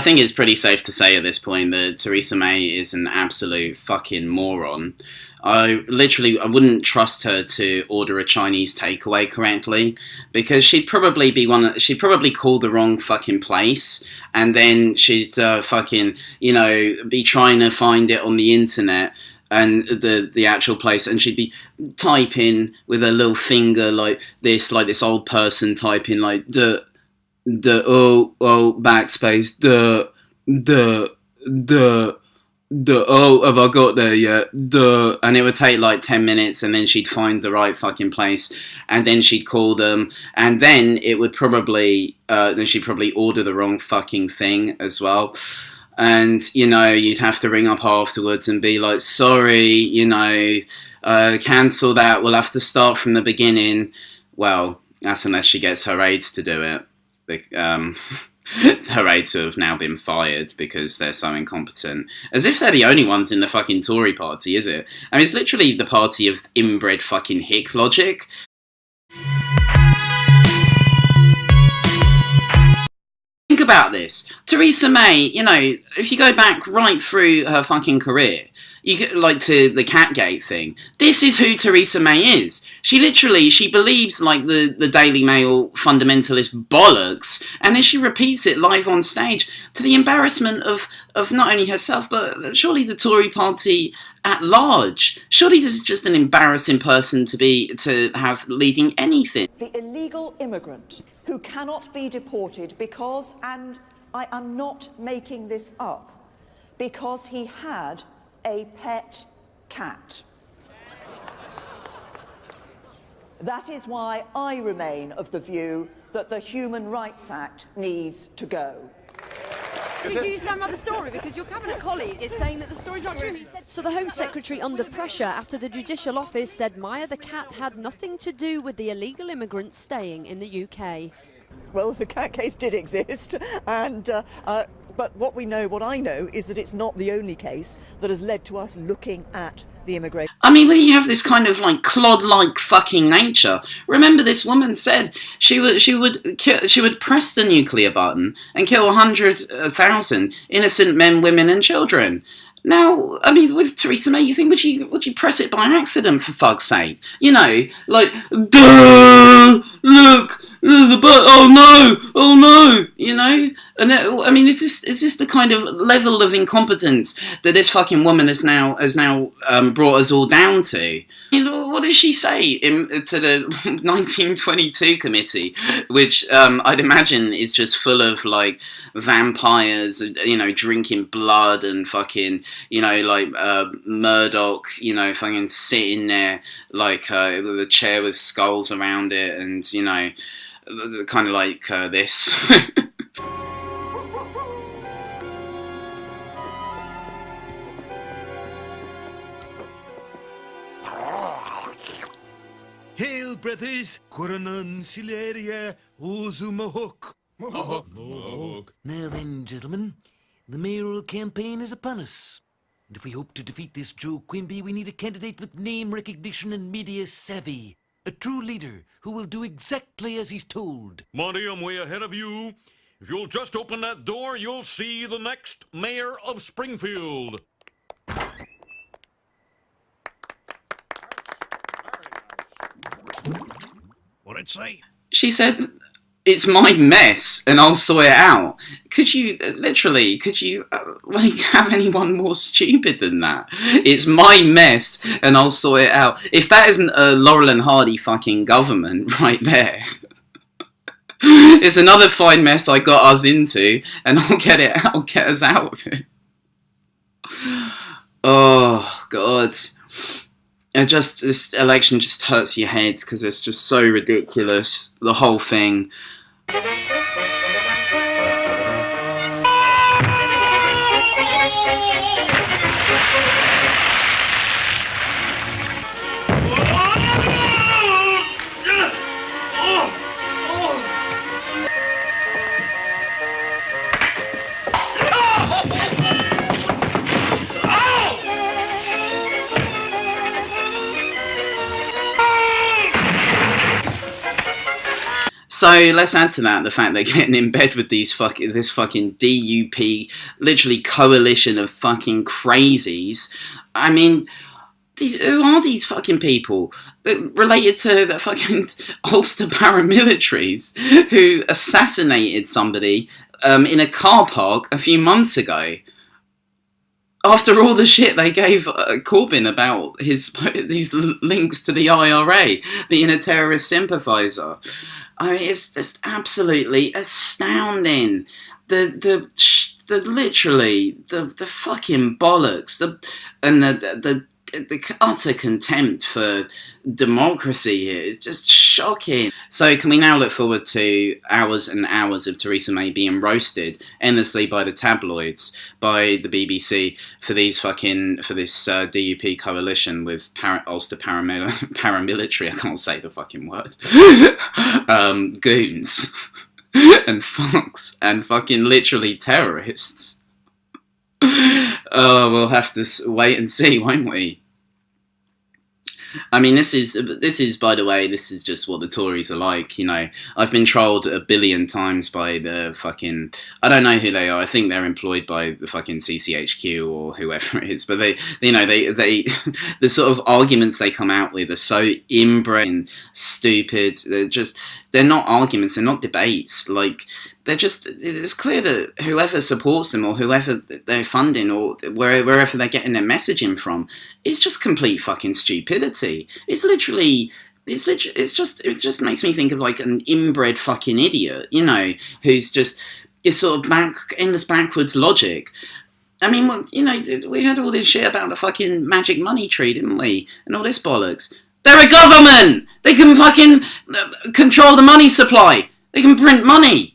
think it's pretty safe to say at this point that Theresa May is an absolute fucking moron. I wouldn't trust her to order a Chinese takeaway correctly, because she'd probably call the wrong fucking place, and then she'd fucking, be trying to find it on the internet, and the actual place, and she'd be typing with her little finger like this old person typing like backspace, have I got there yet? And it would take like 10 minutes, and then she'd find the right fucking place, and then she'd call them, and then it would probably, then she'd probably order the wrong fucking thing as well. And, you'd have to ring up afterwards and be like, sorry, cancel that, we'll have to start from the beginning. Well, that's unless she gets her aides to do it. Her aides have now been fired because they're so incompetent. As if they're the only ones in the fucking Tory party, is it? I mean, it's literally the party of inbred fucking hick logic. Think about this. Theresa May, if you go back right through her fucking career, you get like to the Catgate thing. This is who Theresa May is. She believes like the Daily Mail fundamentalist bollocks, and then she repeats it live on stage to the embarrassment of not only herself, but surely the Tory party at large. Surely this is just an embarrassing person to have leading anything. The illegal immigrant who cannot be deported because, and I am not making this up, because he had a pet cat. That is why I remain of the view that the Human Rights Act needs to go. Can you stand by the story? Because your cabinet colleague is saying that the story's not true. So the Home Secretary under pressure after the Judicial Office said Maya the cat had nothing to do with the illegal immigrants staying in the UK. Well, the cat case did exist, and but what I know is that it's not the only case that has led to us looking at the immigration. I mean, when you have this kind of like clod-like fucking nature, remember this woman said she would press the nuclear button and kill 100,000 innocent men, women, and children. Now, I mean, with Theresa May, you think would you press it by accident, for fuck's sake? Like, duh, look. Oh no, and I mean, is this the kind of level of incompetence that this fucking woman has now brought us all down to? What does she say to the 1922 committee, which I'd imagine is just full of like vampires, drinking blood and fucking, Murdoch, fucking sitting there like with a chair with skulls around it, and kind of like this. Hail, brothers! Coronan Sileria Uzumahok. Now then, gentlemen, the mayoral campaign is upon us. And if we hope to defeat this Joe Quimby, we need a candidate with name recognition and media savvy. A true leader who will do exactly as he's told. Monty, I'm way ahead of you. If you'll just open that door, you'll see the next mayor of Springfield. What'd it say? She said, it's my mess and I'll sort it out. Could you have anyone more stupid than that? It's my mess and I'll sort it out. If that isn't a Laurel Hardy fucking government right there. It's another fine mess I got us into, and I'll get us out of it. Oh God. This election just hurts your head because it's just so ridiculous, the whole thing. So let's add to that the fact they're getting in bed with this fucking DUP, literally coalition of fucking crazies. I mean, who are these fucking people? Related to the fucking Ulster paramilitaries who assassinated somebody in a car park a few months ago. After all the shit they gave Corbyn about these links to the IRA, being a terrorist sympathiser. I mean, it's just absolutely astounding. The fucking bollocks, the utter contempt for democracy here is just shocking. So can we now look forward to hours and hours of Theresa May being roasted endlessly by the tabloids, by the BBC, for this DUP coalition with Ulster paramilitary, I can't say the fucking word, goons and thugs and fucking literally terrorists. Oh, we'll have to wait and see, won't we? I mean, this is, by the way, this is just what the Tories are like, you know. I've been trolled 1 billion times by the fucking, I don't know who they are, I think they're employed by the fucking CCHQ or whoever it is, but they the sort of arguments they come out with are so inbred and stupid. They're not arguments, they're not debates, like, it's clear that whoever supports them or whoever they're funding or wherever they're getting their messaging from, it's just complete fucking stupidity. It just makes me think of like an inbred fucking idiot, you know, who's just, it's sort of endless backwards logic. I mean, well, you know, we had all this shit about the fucking magic money tree, didn't we? And all this bollocks. They're a government! They can fucking control the money supply. They can print money.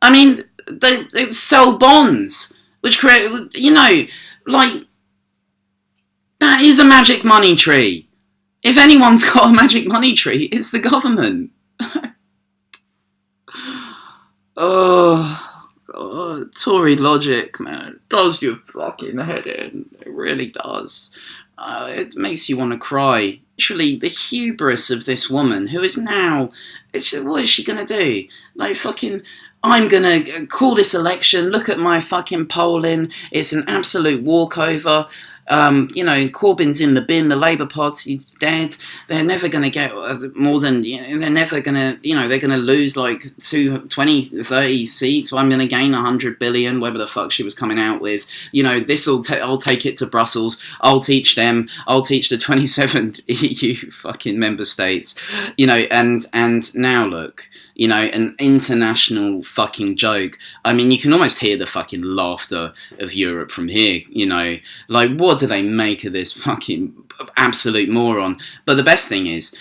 I mean, they sell bonds, which create, you know, like, that is a magic money tree. If anyone's got a magic money tree, it's the government. Oh, God, Tory logic, man, it does your fucking head in. It really does. It makes you want to cry. Literally, the hubris of this woman, who is now, what is she going to do? Like, fucking, I'm going to call this election, look at my fucking polling, it's an absolute walkover. You know, Corbyn's in the bin, the Labour Party's dead, they're never going to get more than, you know, they're never going to, you know, they're going to lose like 20, 30 seats, well, I'm going to gain 100 billion, whatever the fuck she was coming out with, you know, I'll take it to Brussels, I'll teach them, I'll teach the 27 EU fucking member states, you know, and now look, you know, an international fucking joke. I mean, you can almost hear the fucking laughter of Europe from here, you know. Like, what do they make of this fucking absolute moron? But the best thing is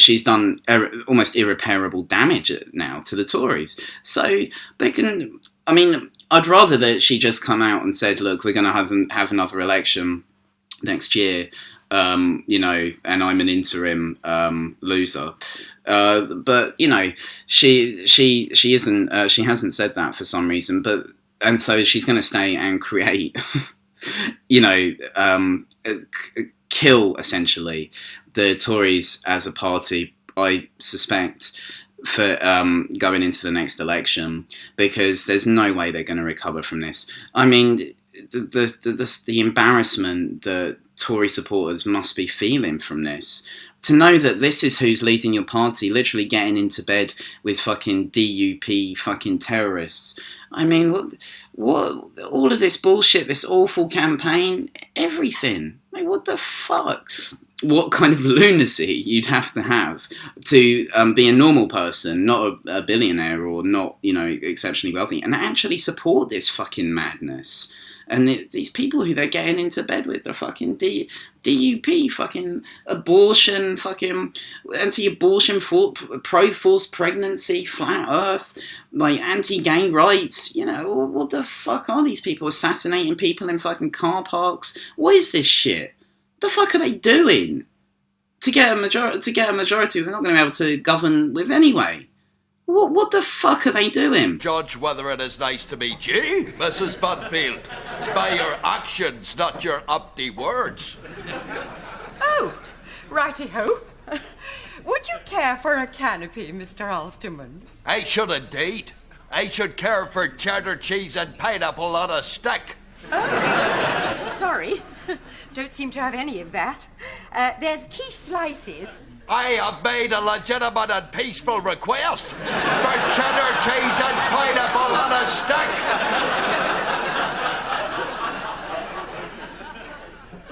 she's done almost irreparable damage now to the Tories. So they can, I mean, I'd rather that she just come out and said, look, we're going to have another election next year, you know, and I'm an interim loser. But you know, she isn't. She hasn't said that for some reason. And so she's going to stay and create, you know, kill essentially the Tories as a party. I suspect for going into the next election, because there's no way they're going to recover from this. I mean, the embarrassment that Tory supporters must be feeling from this. To know that this is who's leading your party, literally getting into bed with fucking DUP fucking terrorists. I mean, what all of this bullshit, this awful campaign, everything. Like, what the fuck? What kind of lunacy you'd have to be a normal person, not a billionaire or not, you know, exceptionally wealthy, and actually support this fucking madness. And these people who they're getting into bed with, the fucking DUP, fucking abortion, fucking anti-abortion, pro-forced pregnancy, flat earth, like anti-gay rights, you know, what the fuck are these people assassinating people in fucking car parks? What is this shit? What the fuck are they doing to get a majority they're not going to be able to govern with anyway? What the fuck are they doing? Judge whether it is nice to meet you, Mrs. Bunfield, by your actions, not your empty words. Oh, righty-ho. Would you care for a canopy, Mr. Ulsterman? I should indeed. I should care for cheddar cheese and pineapple on a stick. Sorry, don't seem to have any of that. There's quiche slices. I have made a legitimate and peaceful request for cheddar cheese and pineapple on a stick.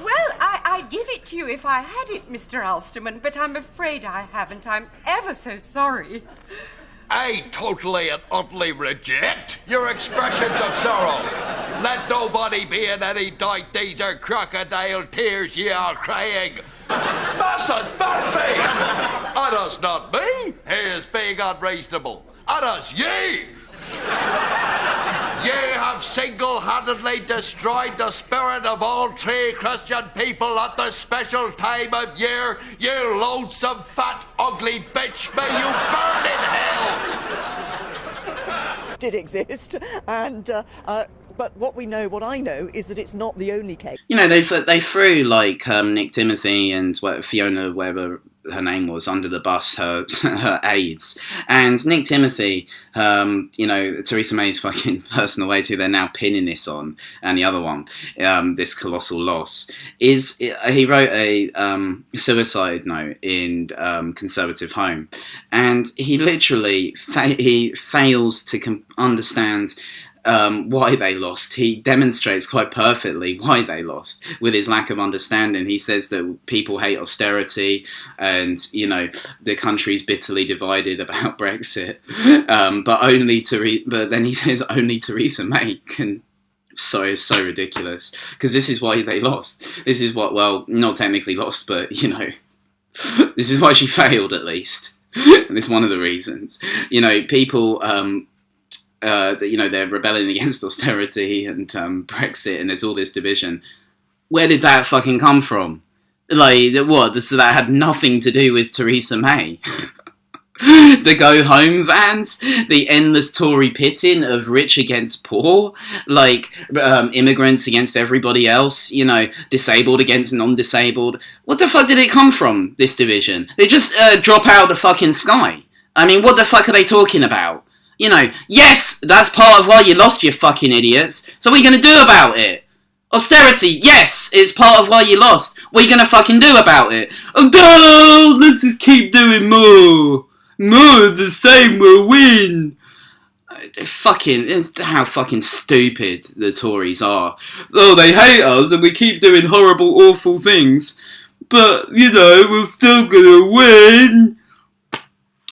Well, I'd give it to you if I had it, Mr. Ulsterman, but I'm afraid I haven't. I'm ever so sorry. I totally and utterly reject your expressions of sorrow. Let nobody be in any doubt these are crocodile tears ye are crying. Mrs. Banfield! And us not me, he is being unreasonable. And us ye! Ye have single-handedly destroyed the spirit of all true Christian people at this special time of year. You loathsome, fat, ugly bitch, may you burn in hell! Did exist, and but what I know is that it's not the only case. You know, they threw like Nick Timothy and Fiona, whatever her name was, under the bus, her aides, and Nick Timothy, you know, Theresa May's fucking personal aide, who they're now pinning this on, and the other one, this colossal loss, is he wrote a suicide note in Conservative Home, and he literally he fails to understand why they lost. He demonstrates quite perfectly why they lost with his lack of understanding. He says that people hate austerity and, you know, the country's bitterly divided about Brexit, but then he says only Theresa May can. So it's so ridiculous, because this is why they lost. This is what, well, not technically lost, but, you know, this is why she failed, at least. And it's one of the reasons. You know, people... you know, they're rebelling against austerity and Brexit, and there's all this division. Where did that fucking come from? Like, what? So that had nothing to do with Theresa May. The go home vans, the endless Tory pitting of rich against poor, like immigrants against everybody else, you know, disabled against non-disabled. What the fuck did it come from, this division? They just drop out of the fucking sky. I mean, what the fuck are they talking about? You know, yes, that's part of why you lost, you fucking idiots. So what are you going to do about it? Austerity, yes, it's part of why you lost. What are you going to fucking do about it? Oh, no, let's just keep doing more. More of the same will win. How fucking stupid the Tories are. Oh, they hate us and we keep doing horrible, awful things. But, you know, we're still going to win.